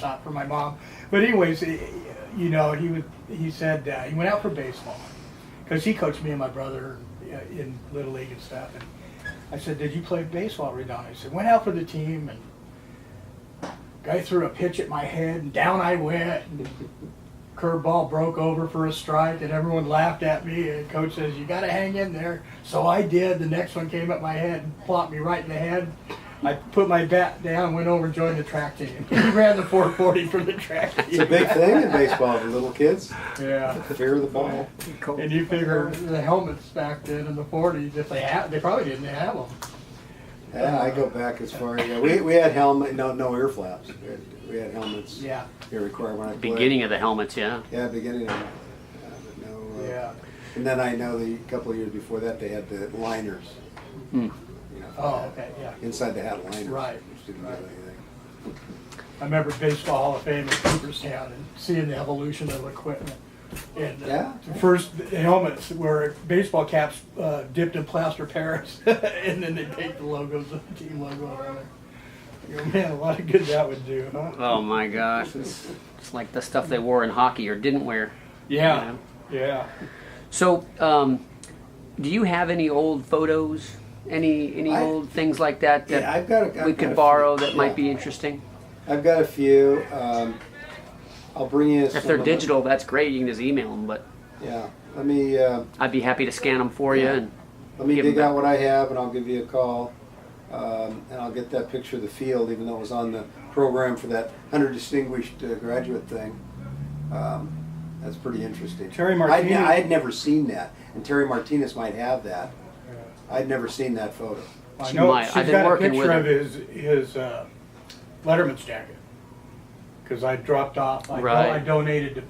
shot for my mom. But anyways, you know, he said he went out for baseball because he coached me and my brother in Little League and stuff. And I said, did you play baseball, Redondo? He said, went out for the team, and guy threw a pitch at my head, and down I went. And curveball broke over for a strike, and everyone laughed at me. And coach says, you got to hang in there. So I did. The next one came at my head and plopped me right in the head. I put my bat down, went over and joined the track team. He ran the 440 for the track team. It's a big thing in baseball for little kids. Yeah. Fear of the ball. And you figure the helmets back then in the 40s, if they probably didn't have them. Yeah, I go back as far. Yeah, we had helmet, no ear flaps. We had helmets. Yeah. Here required when I played. Beginning of the helmets, yeah. Yeah, beginning of it. But no, Yeah. And then I know the couple of years before that they had the liners. Hmm. You know, Oh, okay, yeah. inside the hat liners. Right, Which didn't right. give anything. I remember Baseball Hall of Fame in Cooperstown and seeing the evolution of equipment. And Yeah. the first helmets were baseball caps dipped in plaster Paris, and then they take the logos, the team logo on there. You know, man, a lot of good that would do, huh? Oh my gosh, it's like the stuff they wore in hockey or didn't wear. Yeah, You know? yeah. So, do you have any old photos? Any old things like that Yeah, I've got we a could few. borrow that Yeah. might be interesting? I've got a few. I'll bring you. If they're digital, that's great. You can just email them. But Yeah. Let me I'd be happy to scan them for you. And give dig 'em out what I have, and I'll give you a call. And I'll get that picture of the field, even though it was on the program for that 100 distinguished graduate thing. That's pretty interesting. Terry Martinez. I had never seen that, and Terry Martinez might have that. I'd never seen that photo. I She know might. she's I've been got a working picture with of his Letterman's jacket because I dropped off. Right. I donated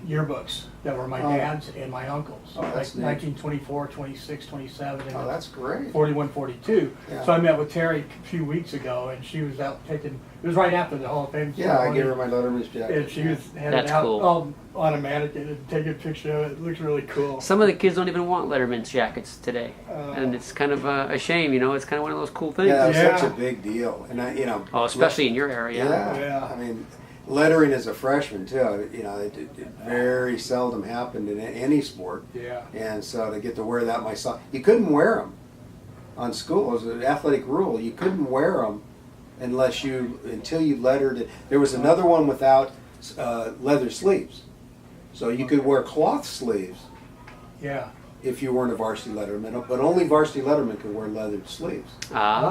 yearbooks that were my Oh. dad's and my uncle's, Oh, like that's neat. 1924, 26, 27, and Oh, that's great. 41, 42. Yeah. So I met with Terry a few weeks ago, and she was out taking. It was right after the Hall of Fame. Yeah, I ceremony, gave her my Letterman's jacket. And she was headed That's out cool. all automatic and taking a picture of it. It looks really cool. some of the kids don't even want Letterman's jackets today, and it's kind of a shame. You know, it's kind of one of those cool things. Yeah, it was Yeah. such a big deal, and Oh, especially in your area. Yeah. I mean, lettering as a freshman too. You know, it very seldom happened in any sport. Yeah. And so to get to wear that myself, you couldn't wear them on school. It was an athletic rule. You couldn't wear them until you lettered it. There was another one without leather sleeves, so you could wear cloth sleeves Yeah. if you weren't a varsity letterman. But only varsity lettermen could wear leather sleeves. Ah,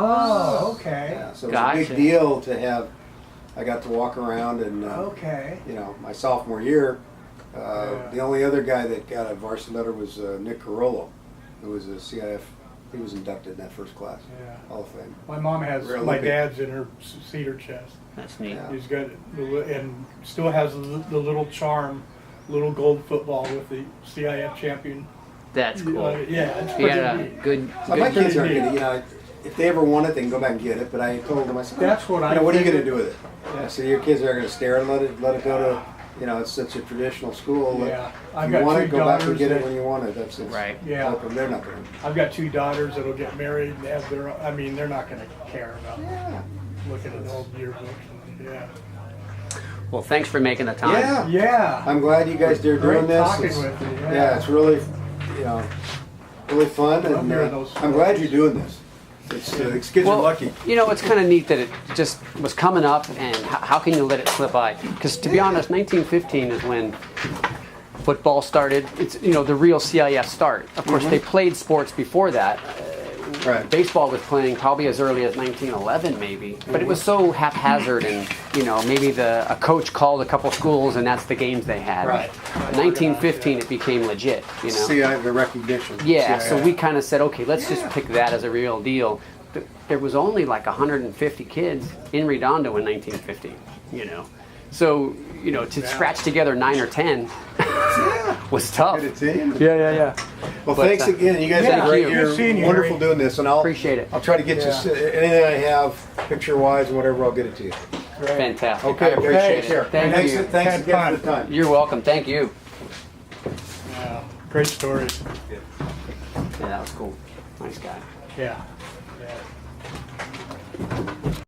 Oh, okay. Yeah, so it was a Gotcha. big deal to have. I got to walk around and. Okay. You know, my sophomore year, Yeah. the only other guy that got a varsity letter was Nick Carollo, who was a CIF. He was inducted in that first class, Yeah. Hall of Fame. My mom has Real my Olympic. dad's in her cedar chest. that's neat. Yeah. He's got and still has the little charm, little gold football with the CIF champion. That's cool. Yeah, it's He pretty had a neat. good. So my Pretty kids aren't neat. gonna, you know, if they ever want it, they can go back and get it. But I told them, I said, That's what you I know, what are you figured. gonna do with it? I said, your kids are gonna stare and let it go to, you know, it's such a traditional school. Yeah. If I've you got want two it, go back and daughters get it that- when you want it. That's it. Right. Yeah. They're not gonna. I've got two daughters that'll get married and have their. I mean, they're not going to care about Yeah. looking at old yearbooks. Yeah. Well, thanks for making the time. Yeah. Yeah. I'm glad you guys are Great doing this. talking It's- with you, yeah. Yeah, it's really, you know, really fun, Love and hearing those I'm glad you're doing this. It's kids are lucky. You know, it's kind of neat that it just was coming up, and how can you let it slip by? Because to be honest, 1915 is when football started. It's, you know, the real CIF start. Of course, they played sports before that. Right. Baseball was playing probably as early as 1911, maybe, but it was so haphazard, and you know, maybe a coach called a couple schools, and that's the games they had. Right. 1915, it became legit. You know. See, I have the recognition. Yeah, See, so we kind of said, okay, let's just pick that as a real deal. There was only like 150 kids in Redondo in 1950, you know. So, you know, to scratch together 9 or 10 was tough. Good team. Yeah. Well, But, thanks again. You guys yeah, had a great thank you. year. Good seeing you, Wonderful Harry. doing this, and I'll Appreciate it. I'll try to get you anything I have, picture-wise and whatever. I'll get it to you. Fantastic. Okay, I appreciate sure. it. Thank thanks, you. Thanks Had again fun. for the time. You're welcome. Thank you. Yeah. Great stories. Yeah, that was cool. Nice guy. Yeah. Yeah.